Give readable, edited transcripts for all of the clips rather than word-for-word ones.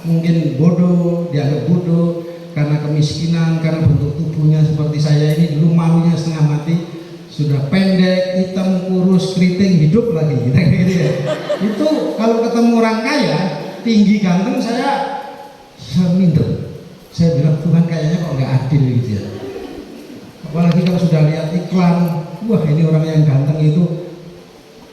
mungkin bodoh, dianggap bodoh karena kemiskinan, karena bentuk tubuhnya seperti saya ini dulu malunya setengah mati, sudah pendek, hitam, kurus, keriting, hidup lagi gitu ya. Itu kalau ketemu orang kaya, tinggi, ganteng, saya minder. Saya bilang Tuhan kayaknya kok nggak adil gitu ya. Apalagi kalau sudah lihat iklan, wah ini orang yang ganteng itu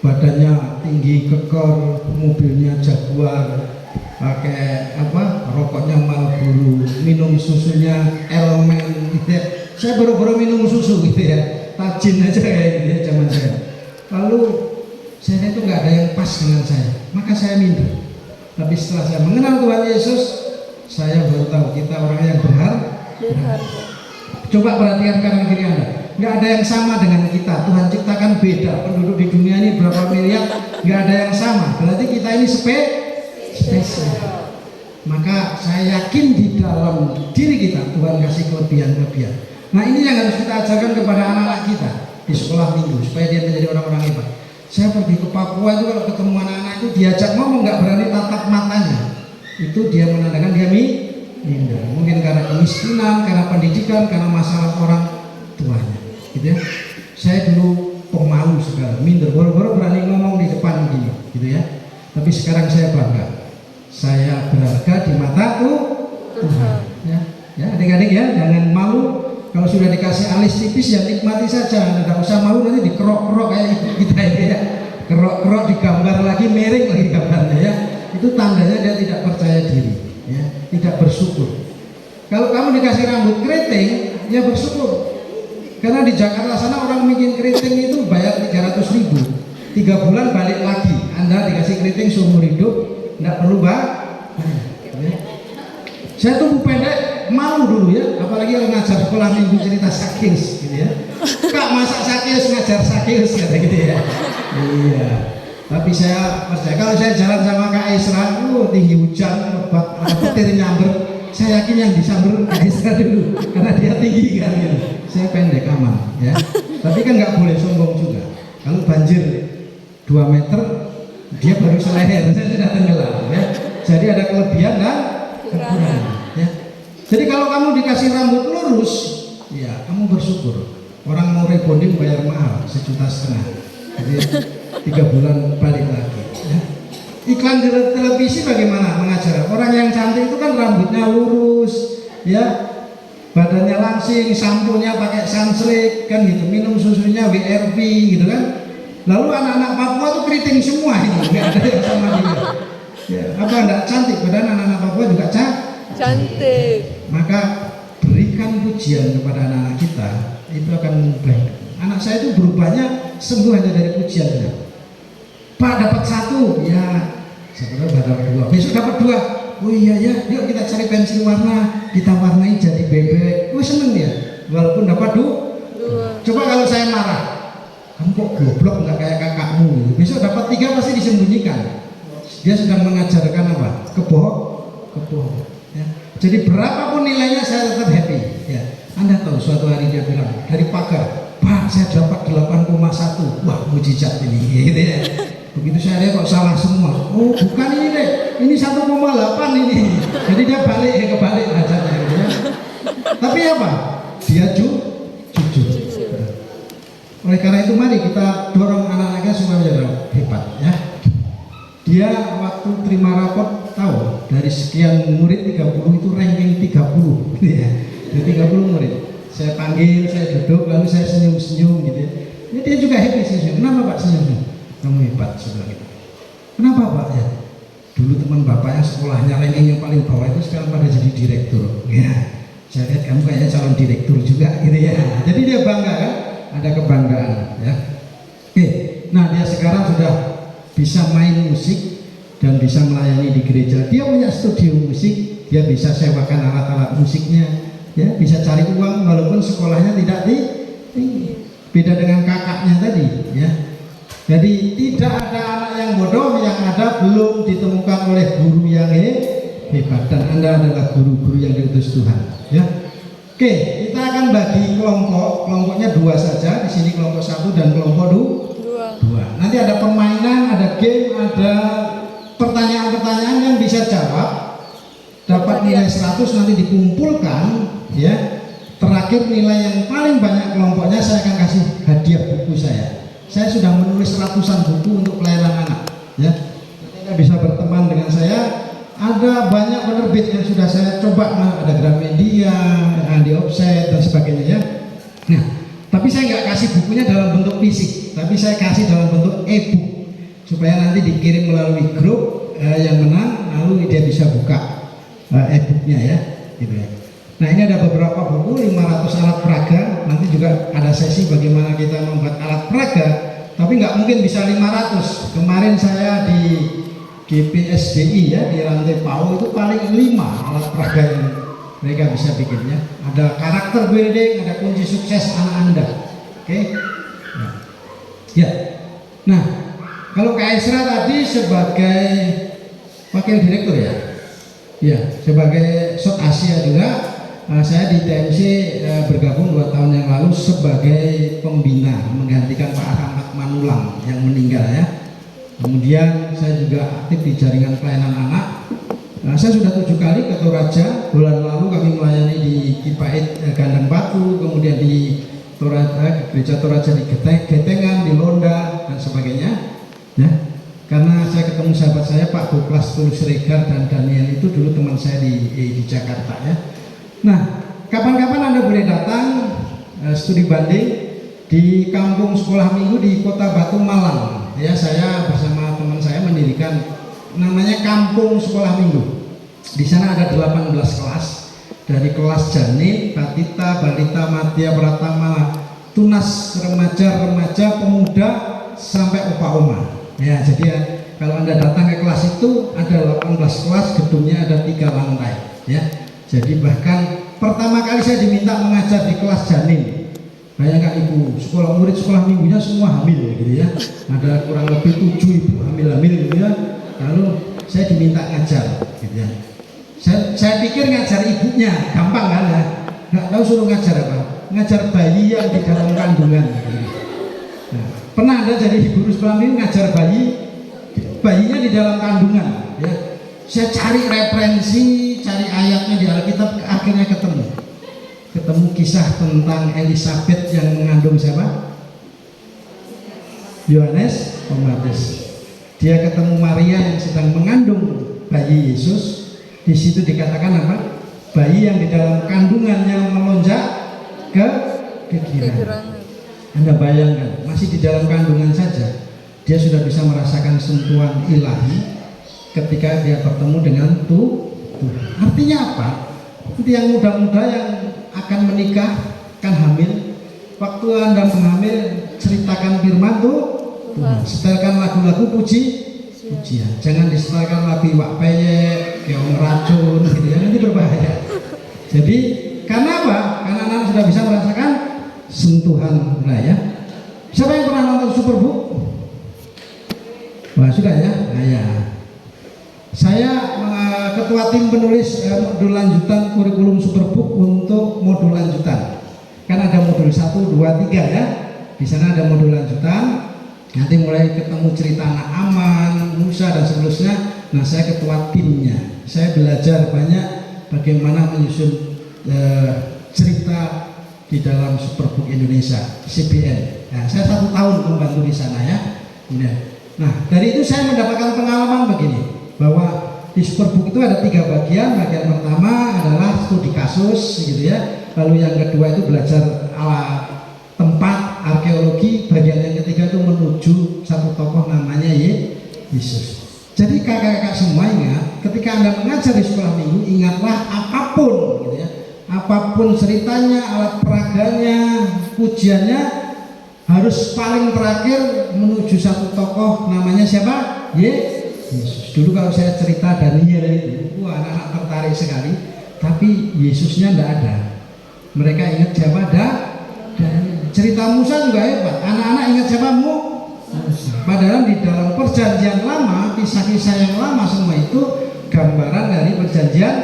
badannya tinggi, kekor, mobilnya Jaguar, pakai apa, rokoknya Marlboro, minum susunya Elmen gitu ya. Saya baru-baru minum susu gitu ya, tajin aja kayak gitu ya zaman saya. Lalu saya itu nggak ada yang pas dengan saya, maka saya minder. Tapi setelah saya mengenal Tuhan Yesus, saya baru tahu kita orang yang berharga. Coba perhatikan kanan kiri Anda, nggak ada yang sama dengan kita. Tuhan ciptakan beda. Penduduk di dunia ini berapa miliar, nggak ada yang sama. Berarti kita ini spesial. Maka saya yakin di dalam diri kita Tuhan kasih kelebihan-kelebihan. Nah ini yang harus kita ajarkan kepada anak-anak kita di sekolah minggu supaya dia menjadi orang-orang hebat. Saya pergi ke Papua itu kalau ketemu anak-anak itu diajak ngomong nggak berani tatap matanya. Itu dia menandakan dia minder. Mungkin karena kemiskinan, karena pendidikan, karena masalah orang tuanya gitu ya. Saya dulu pemalu sekali, minder, baru-baru berani ngomong di depan gini gitu ya. Tapi sekarang saya bangga, saya berharga di mata Tuhan ya. Ya adik-adik ya, jangan malu. Kalau sudah dikasih alis tipis ya nikmati saja, tidak usah malu nanti dikerok-kerok kayak kita ini ya. Kerok-kerok digambar lagi, miring lagi gambarnya ya. Itu tandanya dia tidak percaya diri ya, tidak bersyukur. Kalau kamu dikasih rambut keriting, ya bersyukur. Karena di Jakarta sana orang bikin keriting itu bayar 300.000, 3 bulan balik lagi. Anda dikasih keriting seumur hidup, tidak perlu ya. Saya tuh pendek, malu dulu ya, apalagi kalau ngajar sekolah minggu cerita Sakius gitu ya. Kak masak Sakius, ngajar Sakius kata gitu ya. Iya. Tapi saya percaya kalau saya jalan sama Kak Isra, tinggi hujan, lebat, petir nyamber, saya yakin yang disamber Kak Isra dulu, karena dia tinggi kan gitu. Saya pendek aman, ya. Tapi kan nggak boleh sombong juga. Kalau banjir 2 meter, dia baru seleher, saya sudah tenggelam, ya. Jadi ada kelebihan dan kekurangan, ya. Jadi kalau kamu dikasih rambut lurus, ya kamu bersyukur. Orang mau rebonding bayar mahal, 1,5 juta. Jadi 3 bulan balik lagi ya. Iklan di televisi bagaimana mengajar orang yang cantik itu kan rambutnya lurus ya, badannya langsing, samponya pakai sunslick kan gitu, minum susunya WRP gitu kan. Lalu anak-anak Papua tuh keriting semua itu, nggak ada yang sama dia ya. Apa enggak cantik? Padahal anak-anak Papua juga cantik. Maka berikan pujian kepada anak-anak kita, itu akan baik. Anak saya itu berubahnya sembuh hanya dari pujiannya. Pak dapat 1, ya sekarang dapat 2, besok dapat 2. Oh iya ya, yuk kita cari pensil warna, kita warnai jadi bebek. Oh seneng dia, walaupun dapat 2. Coba kalau saya marah, kamu kok goblok nggak kayak kakakmu. Besok dapat 3 pasti disembunyikan. Dia sedang mengajarkan apa? Kebohongan. Ya. Jadi berapapun nilainya saya tetap happy. Ya. Anda tahu suatu hari dia bilang dari pagar, Pak saya dapat 8,1. Wah mujizat ini. Gitu ya. Begitu saya lihat kok salah semua. Oh bukan ini deh, ini 1,8 ini. Jadi dia kebalik bacanya gitu ya. Tapi apa? Dia jujur. Oleh karena itu mari kita dorong anak-anaknya supaya menjadi hebat ya. Dia waktu terima raport tahu dari sekian murid 30 itu ranking 30 gitu ya. Dari 30 murid. Saya panggil, saya duduk, lalu saya senyum-senyum gitu ya. Dia juga happy senyum. Kenapa Pak senyum? Kamu hebat saudara kita. Kenapa Pak ya? Dulu teman bapaknya sekolahnya ranking yang paling bawah itu sekarang pada jadi direktur. Ya, saya lihat kamu kayaknya calon direktur juga gitu ya. Jadi dia bangga kan? Ada kebanggaan ya. Oke, nah dia sekarang sudah bisa main musik dan bisa melayani di gereja. Dia punya studio musik, dia bisa sewakan alat-alat musiknya, ya bisa cari uang walaupun sekolahnya tidak tinggi. Beda dengan kakaknya tadi, ya. Jadi tidak ada anak yang bodoh, yang ada belum ditemukan oleh guru yang hebat, dan Anda adalah guru-guru yang diutus Tuhan. Ya, oke, kita akan bagi kelompoknya 2 saja. Di sini kelompok 1 dan kelompok 2. Nanti ada permainan, ada game, ada pertanyaan-pertanyaan yang bisa jawab. dapat nilai 100 nanti dikumpulkan ya, terakhir nilai yang paling banyak kelompoknya saya akan kasih hadiah buku saya sudah menulis ratusan buku untuk pelayanan anak ya. Anda bisa berteman dengan saya, ada banyak penerbit yang sudah saya coba, ada Gramedia, Andi Offset dan sebagainya ya. Nah, tapi saya nggak kasih bukunya dalam bentuk fisik, tapi saya kasih dalam bentuk e-book supaya nanti dikirim melalui grup yang menang, lalu dia bisa buka e-booknya ya, gitu ya. Nah, ini ada beberapa buku, 500 alat peraga, nanti juga ada sesi bagaimana kita membuat alat peraga, tapi nggak mungkin bisa 500. Kemarin saya di GPSDI ya, di lantai PAU itu paling 5 alat peraga yang mereka bisa bikinnya. Ada karakter building, ada kunci sukses anak Anda. Oke. Ya. Nah, kalau Kak Esra tadi sebagai wakil direktur ya. Ya, sebagai South Asia juga. Saya di TMC bergabung 2 tahun yang lalu sebagai pembina menggantikan Pak Ahmad Manulang yang meninggal ya. Kemudian saya juga aktif di jaringan pelayanan anak. Saya sudah 7 kali ke Toraja. Bulan lalu kami melayani di Kipait Gandang Batu, kemudian di Gereja Toraja di Getengan, di Londa dan sebagainya. Ya, karena saya ketemu sahabat saya Pak Buklas Tulus Regar dan Daniel itu dulu teman saya di Jakarta ya. Nah, kapan-kapan Anda boleh datang studi banding di kampung sekolah minggu di Kota Batu Malang. Ya, saya bersama teman saya mendirikan namanya Kampung Sekolah Minggu. Di sana ada 18 kelas, dari kelas Janin, Batita, Balita, Madya, Pratama, Tunas, remaja, pemuda sampai Opa-Oma. Ya, jadi ya, kalau Anda datang ke kelas itu ada 18 kelas, gedungnya ada 3 lantai. Ya. Jadi bahkan pertama kali saya diminta mengajar di kelas Janin. Bayangkan ibu, murid sekolah minggunya semua hamil gitu ya. Ada kurang lebih 7 ibu hamil-hamil gitu ya. Lalu saya diminta ngajar gitu ya. Saya pikir ngajar ibunya gampang kan ya. Nggak tahu suruh ngajar apa? Ngajar bayi yang di dalam kandungan gitu. Nah, pernah Anda jadi guru sekolah minggu ngajar bayinya di dalam kandungan ya. Saya cari referensi, cari ayatnya di Alkitab, akhirnya ketemu kisah tentang Elisabeth yang mengandung siapa? Yohanes Pembaptis. Dia ketemu Maria yang sedang mengandung bayi Yesus. Di situ dikatakan apa? Bayi yang di dalam kandungannya melonjak ke kegirangan. Anda bayangkan, masih di dalam kandungan saja dia sudah bisa merasakan sentuhan ilahi ketika dia bertemu dengan Tuhan. Artinya apa? Itu yang muda-muda yang akan menikah, kan hamil. Waktu Anda menghamil, ceritakan firman Tuhan. Setelkan lagu-lagu pujian. Jangan disetelkan lagu Iwak Peyek, Keong Racun, gitu ya. Nanti berbahaya. Jadi, karena apa? Karena anak sudah bisa merasakan sentuhan ya. Siapa yang pernah nonton Superbook? Wah, sudah ya? Nah, ya. Saya ketua tim penulis modul lanjutan kurikulum Superbook untuk modul lanjutan. Kan ada modul 1, 2, 3 ya. Di sana ada modul lanjutan. Nanti mulai ketemu cerita anak aman, Musa dan seterusnya. Nah, saya ketua timnya. Saya belajar banyak bagaimana menyusun cerita di dalam Superbook Indonesia CBN. Nah, saya 1 tahun membantu di sana ya. Nah, dari itu saya mendapatkan pengalaman begini, bahwa di Superbook itu ada 3 bagian. Bagian pertama adalah studi kasus gitu ya. Lalu yang kedua itu belajar tempat arkeologi. Bagian yang ketiga itu menuju satu tokoh namanya Yesus. Jadi kakak-kakak semua ingat, ketika Anda mengajar di sekolah minggu, ingatlah apapun gitu ya. Apapun ceritanya, alat peraganya, pujiannya, harus paling terakhir menuju satu tokoh namanya siapa? Yesus. Dulu kalau saya cerita Daniel itu, wah, anak-anak tertarik sekali. Tapi Yesusnya tidak ada. Mereka ingat siapa? Dan cerita Musa juga hebat. Anak-anak ingat siapa? Musa. Padahal di dalam perjanjian lama, kisah-kisah yang lama semua itu gambaran dari perjanjian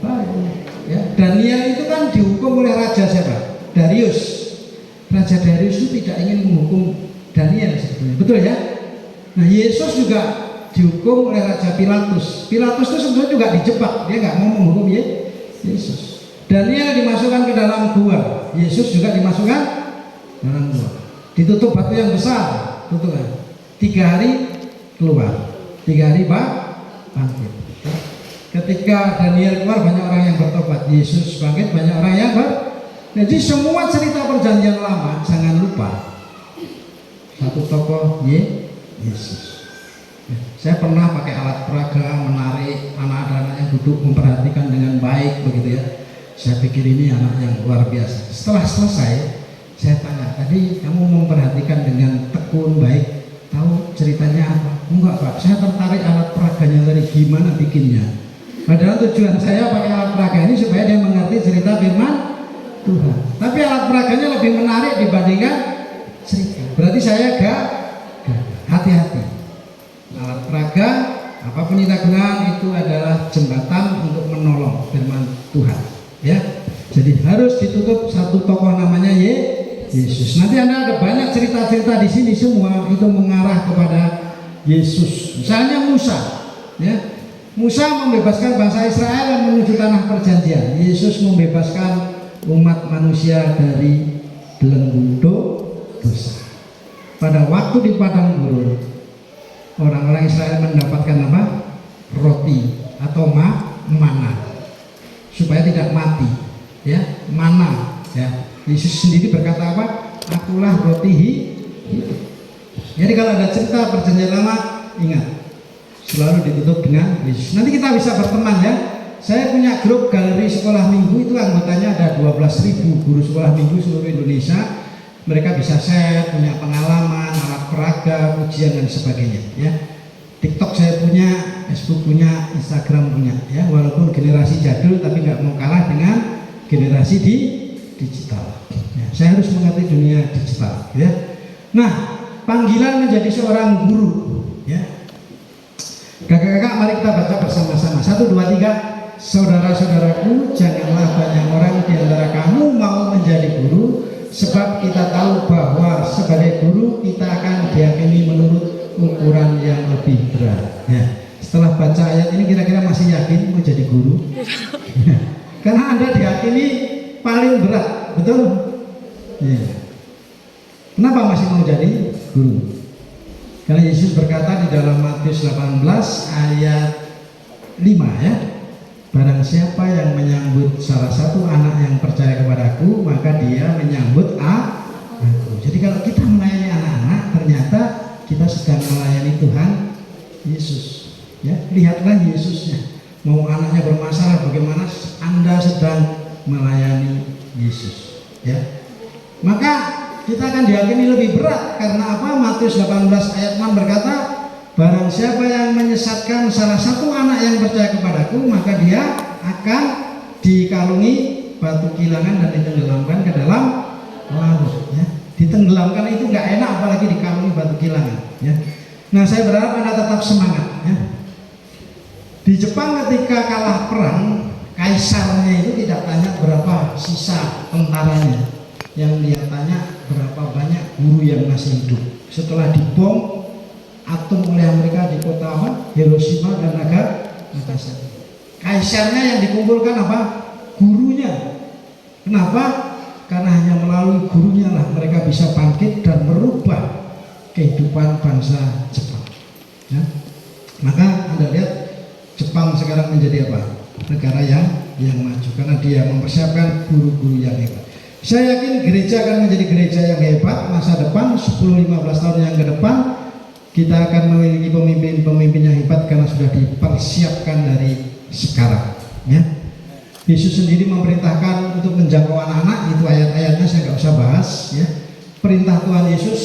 baru. Ya. Daniel itu kan dihukum oleh raja siapa? Darius. Raja Darius itu tidak ingin menghukum Daniel sebetulnya. Betul ya? Nah, Yesus juga dihukum oleh Raja Pilatus. Pilatus itu sebenarnya juga dijebak, dia nggak mau menghukum Yesus. Daniel dimasukkan ke dalam gua, Yesus juga dimasukkan dalam gua. Ditutup batu yang besar, tutup 3 hari keluar, 3 hari bangkit. Ketika Daniel keluar banyak orang yang bertobat, Yesus bangkit banyak orang yang Jadi semua cerita perjanjian lama jangan lupa satu tokoh Yesus. Saya pernah pakai alat peraga menarik anak-anak yang duduk memperhatikan dengan baik begitu ya. Saya pikir ini anak yang luar biasa. Setelah selesai saya tanya, tadi kamu memperhatikan dengan tekun baik, tahu ceritanya apa? Enggak Pak, saya tertarik alat peraganya tadi, gimana bikinnya. Padahal tujuan saya pakai alat peraga ini supaya dia mengerti cerita firman Tuhan. Tapi alat peraganya lebih menarik dibandingkan cerita. Berarti saya gak hati-hati. Alat peraga apapun kita gunakan itu adalah jembatan untuk menolong firman Tuhan. Ya, jadi harus ditutup satu tokoh namanya Yesus. Nanti Anda ada banyak cerita-cerita di sini semua itu mengarah kepada Yesus. Misalnya Musa, ya. Musa membebaskan bangsa Israel dan menuju tanah perjanjian. Yesus membebaskan umat manusia dari belenggu dosa. Pada waktu di padang gurun, orang-orang Israel mendapatkan apa? Roti atau mana, supaya tidak mati, ya, mana, ya. Yesus sendiri berkata apa? Akulah roti hidup. Jadi kalau ada cerita perjanjian lama, ingat selalu ditutup dengan Yesus. Nanti kita bisa berteman ya. Saya punya grup galeri sekolah minggu, itu anggotanya ada 12.000 guru sekolah minggu seluruh Indonesia. Mereka bisa share, punya pengalaman, alat peraga, pujian dan sebagainya ya. TikTok saya punya, Facebook punya, Instagram punya ya. Walaupun generasi jadul tapi nggak mau kalah dengan generasi digital ya. Saya harus mengerti dunia digital ya. Nah, panggilan menjadi seorang guru ya. Kakak-kakak, mari kita baca bersama-sama. 1, 2, 3. Saudara-saudaraku, janganlah banyak orang di antara kamu mau menjadi guru, sebab kita tahu bahwa sebagai guru kita akan diyakini menurut ukuran yang lebih berat. Ya. Setelah baca ayat ini kira-kira masih yakin mau jadi guru? Karena Anda diyakini paling berat, betul? Ya. Kenapa masih mau jadi guru? Karena Yesus berkata di dalam Matius 18 ayat 5 ya, barang siapa yang menyambut salah satu anak yang percaya kepadaku, maka dia menyambut aku. Jadi kalau kita melayani anak-anak, ternyata kita sedang melayani Tuhan Yesus ya. Lihatlah Yesusnya. Mau anaknya bermasalah, bagaimana Anda sedang melayani Yesus ya. Maka kita akan diyakini lebih berat. Karena apa? Matius 18 ayat 6 berkata, barang siapa yang menyesatkan salah satu anak yang percaya kepadaku, maka dia akan dikalungi batu kilangan dan ditenggelamkan ke dalam laut ya. Ditenggelamkan itu nggak enak, apalagi dikalungi batu kilangan ya. Nah, saya berharap Anda tetap semangat ya. Di Jepang ketika kalah perang, kaisarnya itu tidak tanya berapa sisa tentaranya, yang dia tanya berapa banyak guru yang masih hidup setelah dibom atom oleh Amerika di kota Hiroshima dan Nagasaki. Kaisarnya yang dikumpulkan apa? Gurunya. Kenapa? Karena hanya melalui gurunya lah mereka bisa bangkit dan merubah kehidupan bangsa Jepang ya. Maka Anda lihat Jepang sekarang menjadi apa? Negara yang maju karena dia mempersiapkan guru-guru yang hebat. Saya yakin gereja akan menjadi gereja yang hebat masa depan. 10-15 tahun yang ke depan kita akan memiliki pemimpin-pemimpin yang hebat karena sudah dipersiapkan dari sekarang ya. Yesus sendiri memerintahkan untuk menjangkau anak-anak, itu ayat-ayatnya saya nggak usah bahas ya. Perintah Tuhan Yesus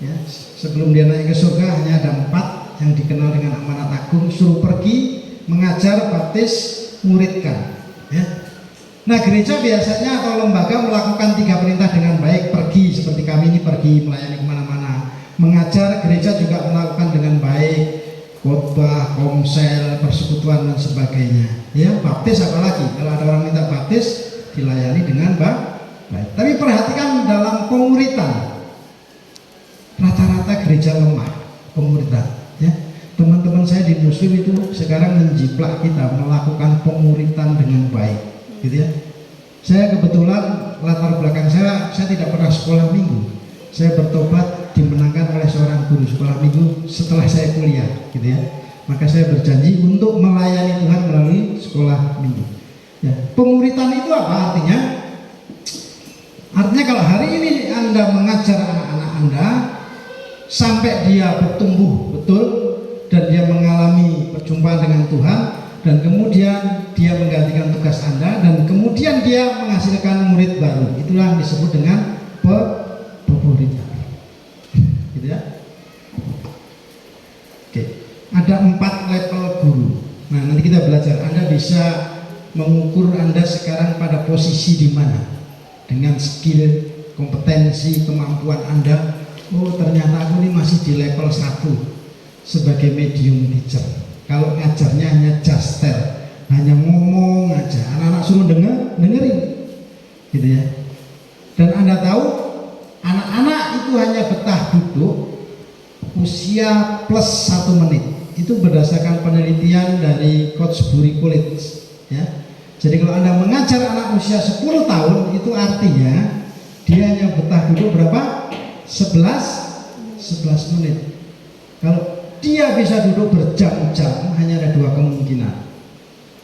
ya, sebelum dia naik ke surga hanya ada 4 yang dikenal dengan amanat agung: suruh pergi, mengajar, baptis, muridkan ya. Nah, gereja biasanya atau lembaga melakukan 3 perintah dengan baik. Pergi, seperti kami ini pergi melayani kemana-mana. Mengajar, gereja juga melakukan dengan baik, khotbah, komsel, persekutuan dan sebagainya ya. Baptis apalagi, kalau ada orang minta baptis dilayani dengan baik. Tapi perhatikan dalam pemuritan, rata-rata gereja lemah pemuritan ya. teman-teman saya di Muslim itu sekarang menjiplak kita melakukan pemuritan dengan baik, gitu ya. Saya kebetulan latar belakang saya tidak pernah sekolah minggu. Saya bertobat dimenangkan oleh seorang guru sekolah minggu setelah saya kuliah, gitu ya. Maka saya berjanji untuk melayani Tuhan melalui sekolah minggu. Ya, pemuritan itu apa artinya? Artinya kalau hari ini Anda mengajar anak-anak Anda sampai dia bertumbuh betul dan dia mengalami perjumpaan dengan Tuhan, dan kemudian dia menggantikan tugas Anda, dan kemudian dia menghasilkan murid baru, itulah yang disebut dengan pemuritan, gitu ya. Oke, ada 4 level guru. Nah, nanti kita belajar. Anda bisa mengukur Anda sekarang pada posisi di mana dengan skill, kompetensi, kemampuan Anda. Oh, ternyata aku ini masih di level 1 sebagai medium teacher. Kalau ngajarnya hanya justel, hanya ngomong aja, anak-anak suruh dengerin, gitu ya. Dan Anda tahu, anak-anak itu hanya betah duduk usia plus 1 menit. Itu berdasarkan penelitian dari Coachbury College, ya. Jadi kalau Anda mengajar anak usia 10 tahun, itu artinya dia hanya betah duduk berapa? 11 menit. Kalau dia bisa duduk berjam-jam, hanya ada 2 kemungkinan.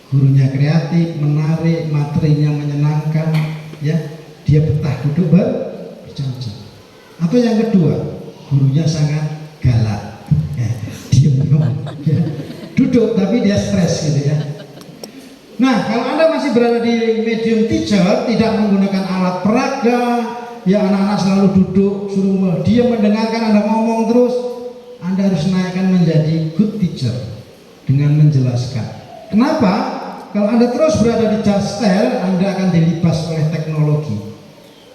Gurunya kreatif, menarik, materinya menyenangkan, ya. Dia betah duduk berjam-jam. Atau yang kedua, gurunya sangat galak, ya. Diam, ya. Duduk tapi dia stres, gitu ya. Nah, kalau Anda masih berada di medium teacher, tidak menggunakan alat peraga, ya, anak-anak selalu duduk, suruh dia mendengarkan Anda ngomong terus, Anda harus naikkan menjadi good teacher dengan menjelaskan. Kenapa? Kalau Anda terus berada di justel, Anda akan dilibas oleh teknologi.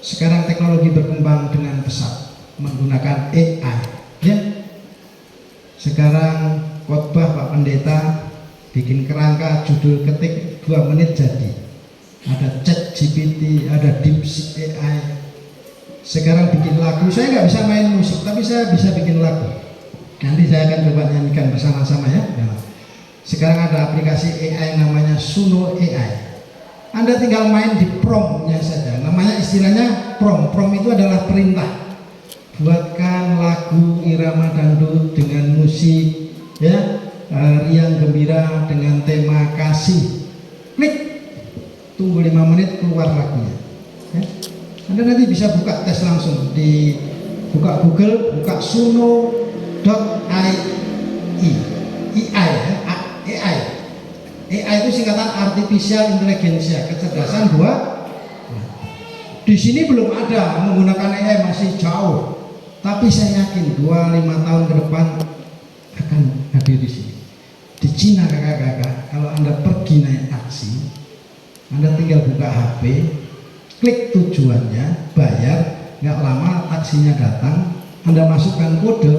Sekarang teknologi berkembang dengan pesat menggunakan AI, ya. Sekarang khotbah Pak Pendeta bikin kerangka, judul ketik 2 menit jadi. Ada ChatGPT, ada DeepSeek AI. Sekarang bikin lagu, saya nggak bisa main musik, tapi saya bisa bikin lagu. Nanti saya akan coba nyanyikan bersama-sama, ya. Sekarang ada aplikasi AI namanya Suno AI. Anda tinggal main di promptnya saja. Namanya istilahnya prompt. Prompt itu adalah perintah. Buatkan lagu irama dangdut dengan musik, ya, riang gembira dengan tema kasih. Klik, tunggu 5 menit, keluar lagunya, ya. Anda nanti bisa buka tes langsung di buka Google, buka suno.ai, AI itu singkatan artificial intelligence, kecerdasan buatan. Di sini belum ada, menggunakan AI masih jauh, tapi saya yakin 2-5 tahun ke depan akan hadir di sini. Di Cina, kakak-kakak, kalau Anda pergi naik taksi, Anda tinggal buka HP, klik tujuannya, bayar, nggak lama taksinya datang, Anda masukkan kode,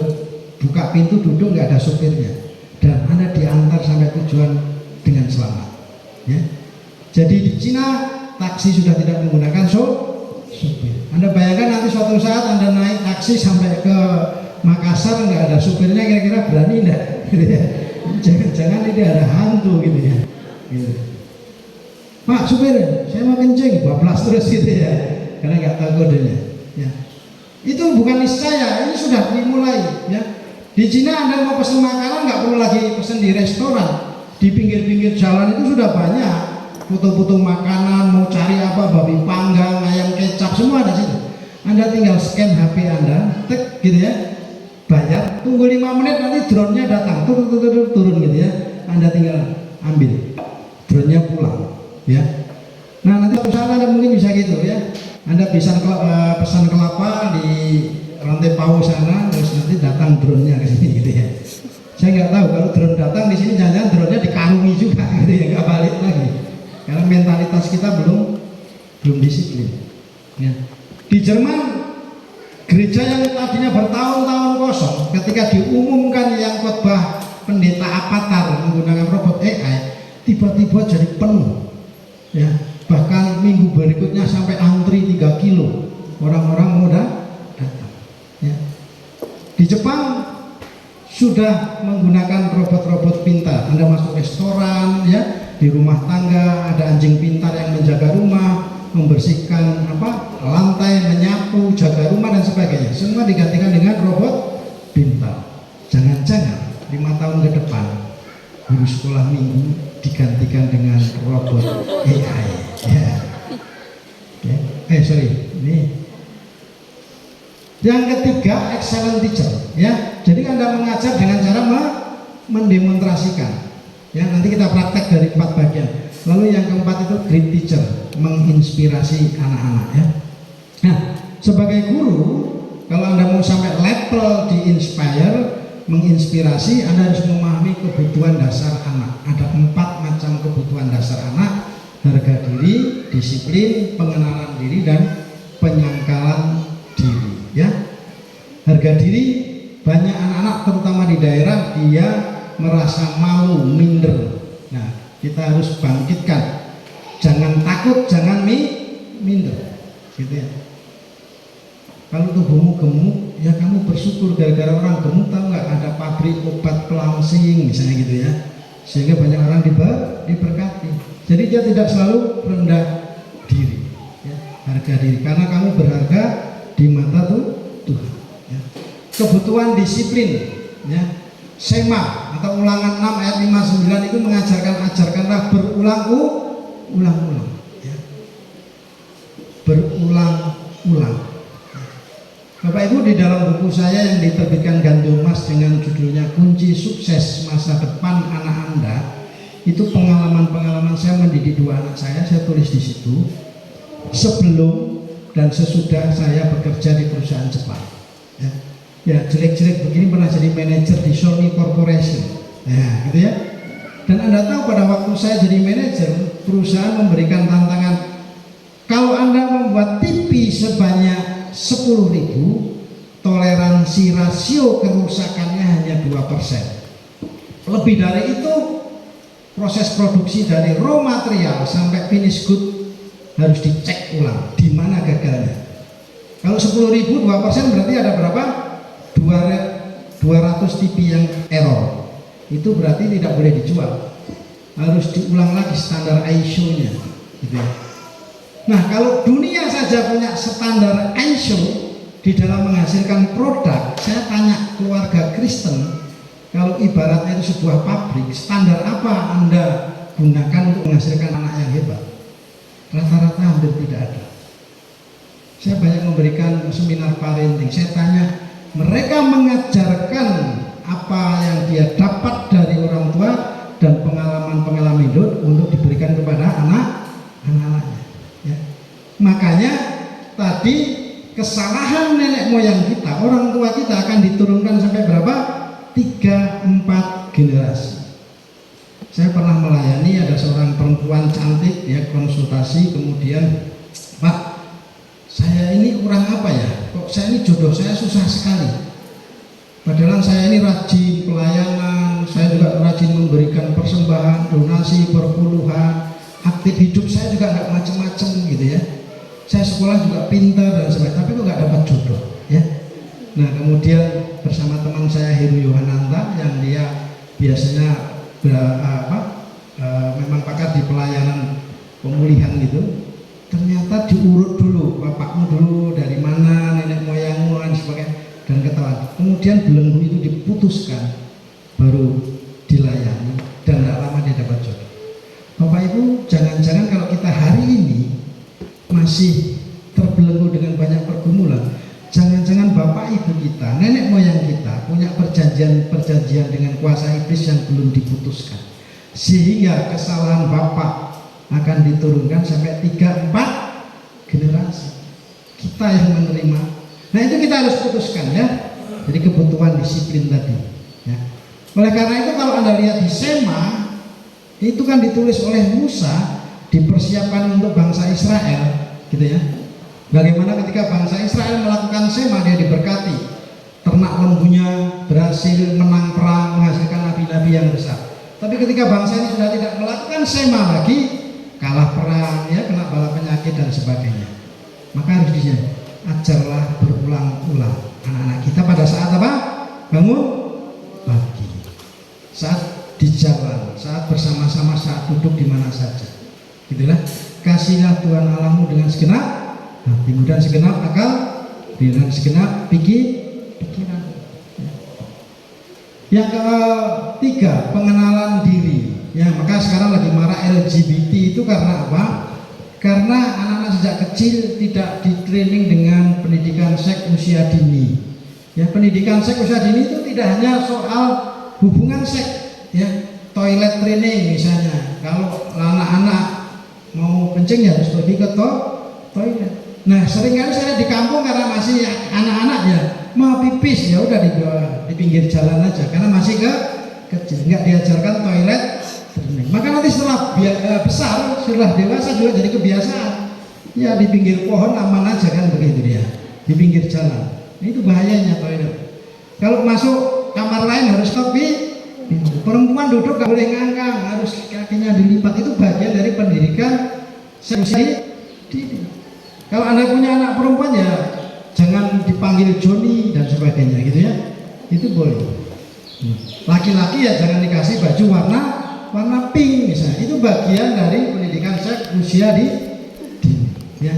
buka pintu, duduk, nggak ada supirnya, dan Anda diantar sampai tujuan dengan selamat, ya. Jadi di Cina taksi sudah tidak menggunakan supir. Anda bayangkan nanti suatu saat Anda naik taksi sampai ke Makassar nggak ada supirnya, kira-kira berani enggak? Gitu ya. Jangan-jangan ini ada hantu, gitu ya. Gitu. Pak supir, saya mau kencing, bablas terus, gitu ya, karena nggak tahu kodenya, ya. Itu bukan niscaya, ini sudah dimulai, ya. Di Cina Anda mau pesan makanan nggak perlu lagi pesan di restoran, di pinggir-pinggir jalan itu sudah banyak foto-foto makanan, mau cari apa, babi panggang, ayam kecap, semua ada situ. Anda tinggal scan HP Anda, tek, gitu ya, bayar, tunggu 5 menit, nanti drone-nya datang, turun, gitu ya. Anda tinggal ambil, drone-nya pulang, ya. Nah, nanti usaha Anda mungkin bisa gitu, ya. Anda bisa pesan kelapa di rantai Pau sana, terus nanti datang drone-nya ke sini, gitu ya. Saya nggak tahu kalau drone datang di sini, jangan-jangan drone-nya dikarungi juga, gitu ya, nggak balik lagi. Karena mentalitas kita belum disiplin, ya. Di Jerman, gereja yang tadinya bertahun-tahun kosong, ketika diumumkan yang khotbah pendeta avatar menggunakan robot AI, tiba-tiba jadi penuh, ya. Bahkan minggu berikutnya sampai antri 3 kilo orang-orang muda datang, ya. Di Jepang sudah menggunakan robot-robot pintar. Anda masuk restoran, ya, di rumah tangga ada anjing pintar yang menjaga rumah, membersihkan lantai, menyapu, jaga rumah dan sebagainya. Semua digantikan dengan robot pintar. Jangan-jangan 5 tahun ke depan guru sekolah minggu digantikan dengan robot AI. Ya. Ini. Yang ketiga, excellent teacher. Ya, jadi Anda mengajar dengan cara mendemonstrasikan. Ya, nanti kita praktek dari 4 bagian. Lalu yang keempat itu great teacher, menginspirasi anak-anak. Ya. Nah, sebagai guru, kalau Anda mau sampai level di inspire, menginspirasi, Anda harus memahami kebutuhan dasar anak. Ada 4 macam kebutuhan dasar anak: harga diri, disiplin, pengenalan diri, dan penyangkalan diri. Ya, harga diri, banyak anak-anak terutama di daerah dia merasa malu, minder. Nah, kita harus bangkitkan. Jangan takut, jangan minder. Gitu ya. Kalau tubuhmu gemuk, ya kamu bersyukur gara-gara orang gemuk. Tahu nggak, ada pabrik obat pelangsing misalnya gitu ya, sehingga banyak orang diberkati. Jadi dia tidak selalu rendah diri, ya. Harga diri, karena kamu berharga di mata Tuhan. Ya. Kebutuhan disiplin, ya. Sema atau Ulangan 6 ayat 59 itu ajarkanlah berulang-ulang, ya. Berulang-ulang. Bapak Ibu, di dalam buku saya yang diterbitkan Gantung Mas dengan judulnya Kunci Sukses Masa Depan Anak Anda, itu pengalaman-pengalaman saya mendidik 2 anak saya tulis di situ sebelum dan sesudah saya bekerja di perusahaan Jepang. Ya, jelek-jelek begini pernah jadi manajer di Sony Corporation. Ya, gitu ya. Dan Anda tahu pada waktu saya jadi manajer, perusahaan memberikan tantangan, kalau Anda membuat TV sebanyak 10.000, toleransi rasio kerusakannya hanya 2%. Lebih dari itu, proses produksi dari raw material sampai finish good harus dicek ulang di mana gagalnya. Kalau 10.000 2% berarti ada berapa? 200 TV yang error. Itu berarti tidak boleh dijual. Harus diulang lagi standar ISO-nya. Gitu ya. Nah, kalau dunia saja punya standar ISO di dalam menghasilkan produk, saya tanya keluarga Kristen, kalau ibaratnya itu sebuah pabrik, standar apa Anda gunakan untuk menghasilkan anak yang hebat? Rata-rata hampir tidak ada. Saya banyak memberikan seminar parenting. Saya tanya, mereka mengajarkan apa yang dia dapat dari orang tua dan pengalaman-pengalaman hidup untuk diberikan kepada anak-anaknya. Ya. Makanya tadi kesalahan nenek moyang kita, orang tua kita akan diturunkan sampai berapa? 3-4 generasi. Saya pernah melayani, ada seorang perempuan cantik, ya, konsultasi, kemudian, Pak, saya ini kurang apa ya? Kok saya ini jodoh saya susah sekali. Padahal saya ini rajin pelayanan, saya juga rajin memberikan persembahan, donasi, perpuluhan, aktif hidup saya juga nggak macam-macam gitu ya. Saya sekolah juga pintar dan sebagainya, tapi kok nggak dapat jodoh, ya. Nah, kemudian bersama teman saya Heru Yohananta yang dia biasanya memang pakar di pelayanan pemulihan gitu. Ternyata diurut dulu, bapakmu dulu dari mana, nenek moyangmu dan sebagainya, dan ketahuan. Kemudian belenggu itu diputuskan, baru dilayani, dan tidak lama dia dapat jodoh. Bapak Ibu, jangan-jangan kalau kita hari ini masih terbelenggu dengan banyak pergumulan, jangan-jangan bapak ibu kita, nenek moyang kita punya perjanjian dengan kuasa iblis yang belum diputuskan, sehingga kesalahan bapak akan diturunkan sampai 3-4 generasi. Kita yang menerima. Nah, itu kita harus putuskan, ya. Jadi kebutuhan disiplin tadi, ya. Oleh karena itu kalau Anda lihat di Sema, itu kan ditulis oleh Musa, dipersiapkan untuk bangsa Israel, gitu ya. Bagaimana ketika bangsa Israel melakukan Sema, dia diberkati, ternak lembunya berhasil menang perang, menghasilkan nabi-nabi yang besar. Tapi ketika bangsa ini sudah tidak melakukan Sema lagi, kalah perang, ya, kena bala penyakit dan sebagainya. Maka harus ajarlah berulang-ulang anak-anak kita pada saat apa? Bangun saat di jalan, saat bersama-sama, saat duduk di mana saja. Gitulah. Kasihlah Tuhan Allahmu dengan segenap hatimu dan segenap akal, dengan segenap pikiran. Yang ketiga, pengenalan diri. Ya, maka sekarang lagi marah LGBT itu karena apa? Karena anak-anak sejak kecil tidak di-training dengan pendidikan seks usia dini. Ya, pendidikan seks usia dini itu tidak hanya soal hubungan seks, ya, toilet training misalnya. Kalau anak-anak mau kencing ya harus pergi ke toilet. Nah, seringkali saya di kampung karena masih anak-anak ya, mau pipis ya udah di pinggir jalan aja karena masih kecil, nggak diajarkan toilet. Maka nanti setelah besar, setelah dewasa juga jadi kebiasaan. Ya di pinggir pohon aman aja kan begitu dia, di pinggir jalan. Itu bahayanya toilet. Kalau masuk kamar lain harus perempuan duduk nggak boleh ngangkang, harus kakinya dilipat. Itu bagian dari pendidikan seks dini. Kalau Anda punya anak perempuan ya jangan dipanggil Joni dan sebagainya gitu ya. Itu boleh. Laki-laki ya jangan dikasih baju warna pink misalnya. Itu bagian dari pendidikan seks usia dini. Ya.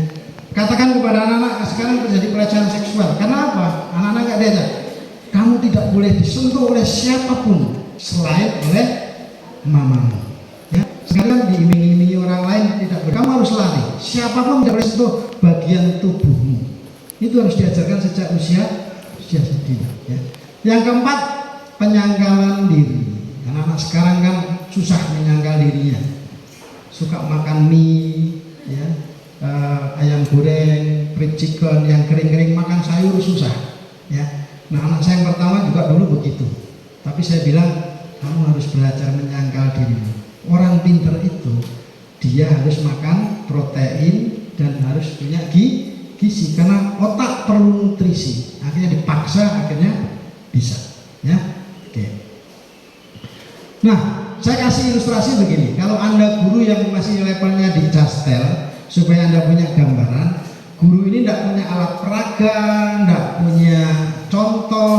Katakan kepada anak-anak sekarang terjadi pelecehan seksual. Karena apa? Anak-anak nggak diajak. Kamu tidak boleh disentuh oleh siapapun selain oleh mamamu. Ya. Sekarang diiming-imingi orang lain tidak boleh. Kamu harus lari. Siapapun tidak boleh sentuh bagian tubuhmu. Itu harus diajarkan sejak usia dini. Ya. Yang keempat, penyangkalan diri. Anak-anak sekarang kan susah menyangkal dirinya. Suka makan mie, ya, ayam goreng, fried chicken yang kering-kering, makan sayur susah. Ya. Nah, anak saya yang pertama juga dulu begitu. Tapi saya bilang kamu harus belajar menyangkal dirimu. Orang pinter itu dia harus makan protein dan harus punya gizi karena otak perlu nutrisi. Akhirnya dipaksa, akhirnya bisa. Ya, oke. Nah, saya kasih ilustrasi begini. Kalau Anda guru yang masih levelnya di Jastel, supaya Anda punya gambaran, guru ini tidak punya alat peraga, tidak punya contoh,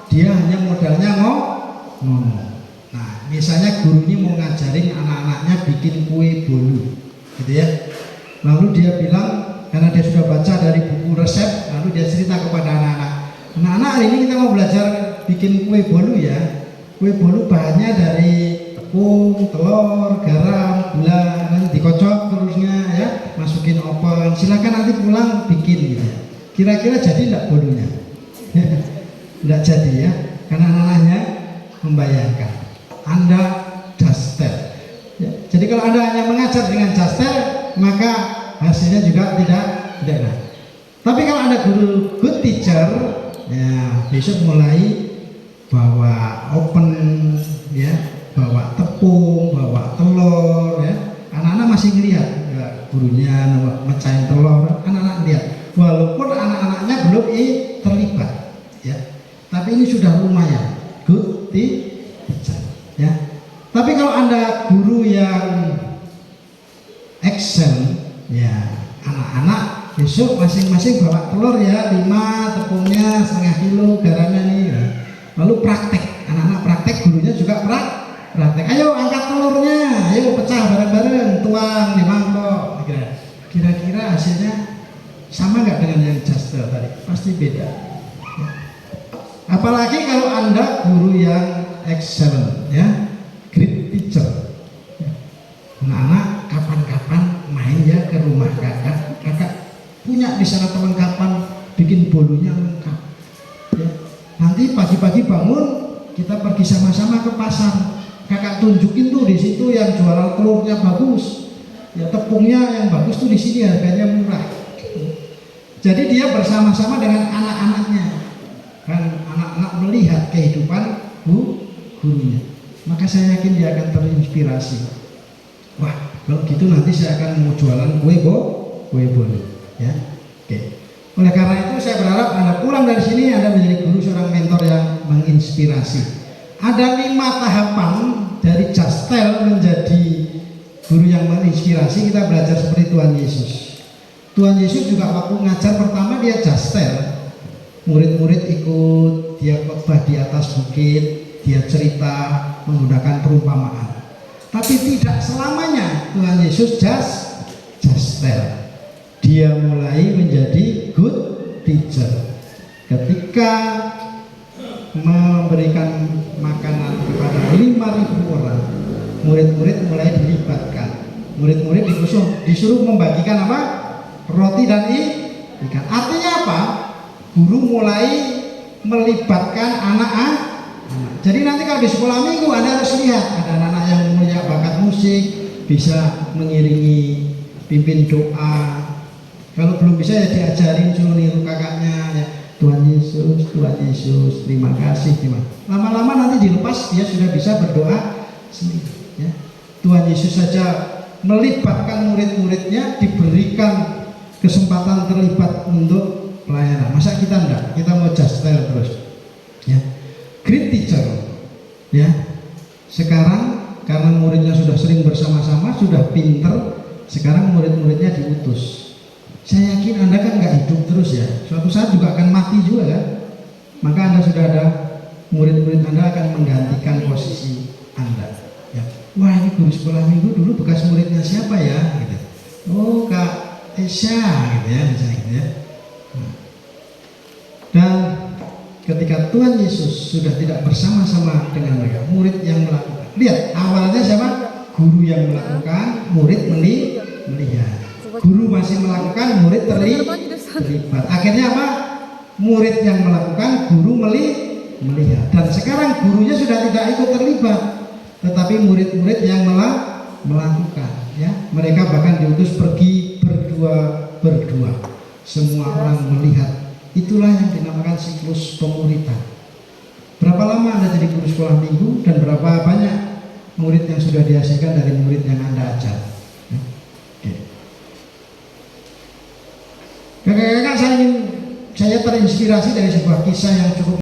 dia hanya modalnya ngomong. Nah, misalnya guru ini mau ngajarin anak-anaknya bikin kue bolu, gitu ya. Lalu dia bilang, karena dia sudah baca dari buku resep, lalu dia cerita kepada anak-anak. Anak-anak, hari ini kita mau belajar bikin kue bolu ya. Kue bolu bahannya dari tepung, telur, garam, gula, nanti dikocok terusnya ya, masukin oven. Silakan nanti pulang bikin gitu ya. Kira-kira jadi tidak bolunya? Tidak jadi ya, karena anak-anaknya membayangkan. Anda Jastel. Ya, jadi kalau Anda hanya mengajar dengan Jastel, maka hasilnya juga tidak enak. Tapi kalau Anda guru good teacher, ya besok mulai bawa oven, ya, bawa tepung, bawa telur, ya. Anak-anak masih ngelihat, ya, gurunya mecahin telur, anak-anak lihat. Walaupun anak-anaknya belum terlibat, ya. Tapi ini sudah lumayan good teacher, ya. Tapi kalau Anda guru yang excel, ya, anak-anak besok masing-masing bawa telur ya 5, tepungnya setengah kilo, garamnya nih ya. Lalu praktek, anak-anak praktek, gurunya juga praktek. Ayo angkat telurnya, ayo pecah bareng-bareng, tuang di mangkok. Kira-kira hasilnya sama nggak dengan yang Jastel tadi? Pasti beda. Ya. Apalagi kalau Anda guru yang excellent, ya, great teacher. Anak-anak kapan-kapan main ya ke rumah kakak. Kakak punya di sana perlengkapan bikin bolunya lengkap. Ya. Nanti pagi-pagi bangun kita pergi sama-sama ke pasar. Kakak tunjukin tuh di situ yang jualan telurnya bagus, ya tepungnya yang bagus tuh di sini harganya murah. Jadi dia bersama-sama dengan anak-anaknya, kan anak-anak melihat kehidupan gurunya. Maka saya yakin dia akan terinspirasi. Wah, kalau gitu nanti saya akan mau jualan kue bolu, ya. Oke. Oleh karena itu saya berharap Anda pulang dari sini Anda menjadi guru, seorang mentor yang menginspirasi. Ada 5 tahapan dari Jastel menjadi guru yang menginspirasi. Kita belajar seperti Tuhan Yesus. Tuhan Yesus juga waktu ngajar pertama dia Jastel. Murid-murid ikut, dia khotbah di atas bukit, dia cerita menggunakan perumpamaan. Tapi tidak selamanya Tuhan Yesus just tell. Dia mulai menjadi good teacher ketika memberikan makanan kepada 5.000 orang. Murid-murid mulai dilibatkan. Murid-murid disuruh membagikan apa? Roti dan ikan. Artinya apa? Guru mulai melibatkan anak-anak. Jadi nanti kalau di sekolah minggu Anda harus lihat ada anak-anak yang punya bakat musik, bisa mengiringi, pimpin doa. Kalau belum bisa ya diajarin, suruh niru kakaknya ya. Tuhan Yesus, terima kasih. Lama-lama nanti dilepas dia sudah bisa berdoa sendiri ya. Tuhan Yesus saja melibatkan murid-muridnya, diberikan kesempatan terlibat untuk pelayanan. Masa kita enggak? Kita mau just tell terus ya. Great teacher ya. Sekarang karena muridnya sudah sering bersama-sama, sudah pinter, sekarang murid-muridnya diutus. Saya yakin Anda kan nggak hidup terus ya, suatu saat juga akan mati juga kan. Maka Anda sudah ada murid-murid Anda akan menggantikan posisi Anda ya. Wah, ini guru sekolah minggu dulu bekas muridnya siapa ya gitu. Oh, Kak Esya gitu ya, misalnya gitu ya. Dan ketika Tuhan Yesus sudah tidak bersama-sama dengan mereka, murid yang melakukan. Lihat, awalnya siapa? Guru yang melakukan, murid melihat. Guru masih melakukan, murid terlibat. Akhirnya apa? Murid yang melakukan, guru melihat. Dan sekarang gurunya sudah tidak ikut terlibat, tetapi murid-murid yang melakukan. Ya, mereka bahkan diutus pergi berdua. Semua orang melihat. Itulah yang dinamakan siklus pemuridan. Berapa lama Anda jadi guru sekolah minggu dan berapa banyak murid yang sudah dihasilkan dari murid yang Anda ajar? Kakak-kakak, saya terinspirasi dari sebuah kisah yang cukup